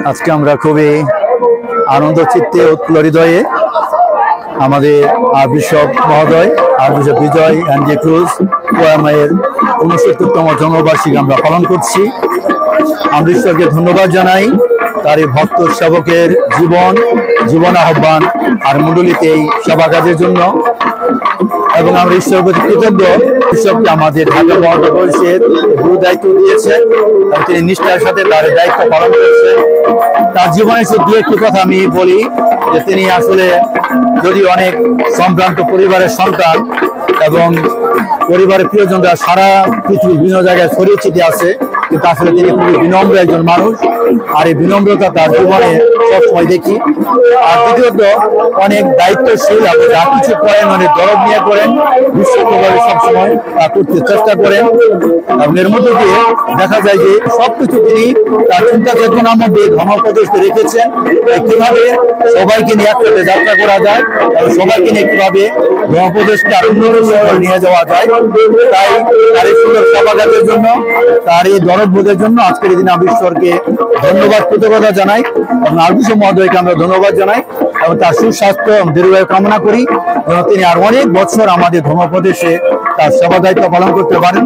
আজকে আমরা খুবই আনন্দ চিত্তে উৎফুল্ল হৃদয়ে আমাদের বিশপ মহোদয় বিশপ বিজয় এনজি ক্রুজ মায়ের ৬৯তম জন্মবার্ষিকী আমরা পালন করছি। আমরা ঈশ্বরকে ধন্যবাদ জানাই তার এই ভক্ত সেবকের জীবন আহ্বান আর মণ্ডলীতে এই সেবা কাজের জন্য, এবং আমরা ঈশ্বরের প্রতি কৃতজ্ঞ। ঈশ্বরকে আমাদের ঢাকা মহানগরের গুরু দায়িত্ব দিয়েছেন এবং তিনি নিষ্ঠার সাথে তার দায়িত্ব পালন করেছেন। তার জীবনে শুধু একটি কথা আমি বলি যে তিনি আসলে যদি অনেক সম্ভ্রান্ত পরিবারের সন্তান এবং পরিবারের প্রিয়জনরা সারা পৃথিবীর বিভিন্ন জায়গায় ছড়িয়ে ছিটিয়ে আছে, কিন্তু আসলে তিনি খুবই বিনম্র একজন মানুষ, আর এই বিনম্রতা তার জীবনে সবসময় দেখি। আর দ্বিতীয়ত অনেক দায়িত্বশীল এবং যা কিছু করেন অনেক দরদ নিয়ে করেন, বিশ্বভাবে সবসময় করতে চেষ্টা করেন, এবং এর মধ্যে দিয়ে দেখা যায় যে সবকিছু তিনি তার চিন্তা চেতনার মধ্যে ধর্মোপদেশকে রেখেছেন কিভাবে সবাইকে নিয়ে একসাথে যাত্রা করা যায় এবং সবাইকে নিয়ে কিভাবে ধর্মোপদেশকে আরো নিয়ে যাওয়া যায়। তাই তার এই সুন্দর সেবাকাজের জন্য, তার এই দরদবোধের জন্য আজকের এই দিনে আমি ঈশ্বরকে ধন্যবাদ কৃতজ্ঞতা জানাই এবং আরবিশপ মহোদয়কে আমরা ধন্যবাদ জানাই এবং তার সুস্বাস্থ্য এবং দীর্ঘায়ু কামনা করি যেন তিনি আর অনেক বছর আমাদের ধর্মোপদেশে তার সেবা দায়িত্ব পালন করতে পারেন।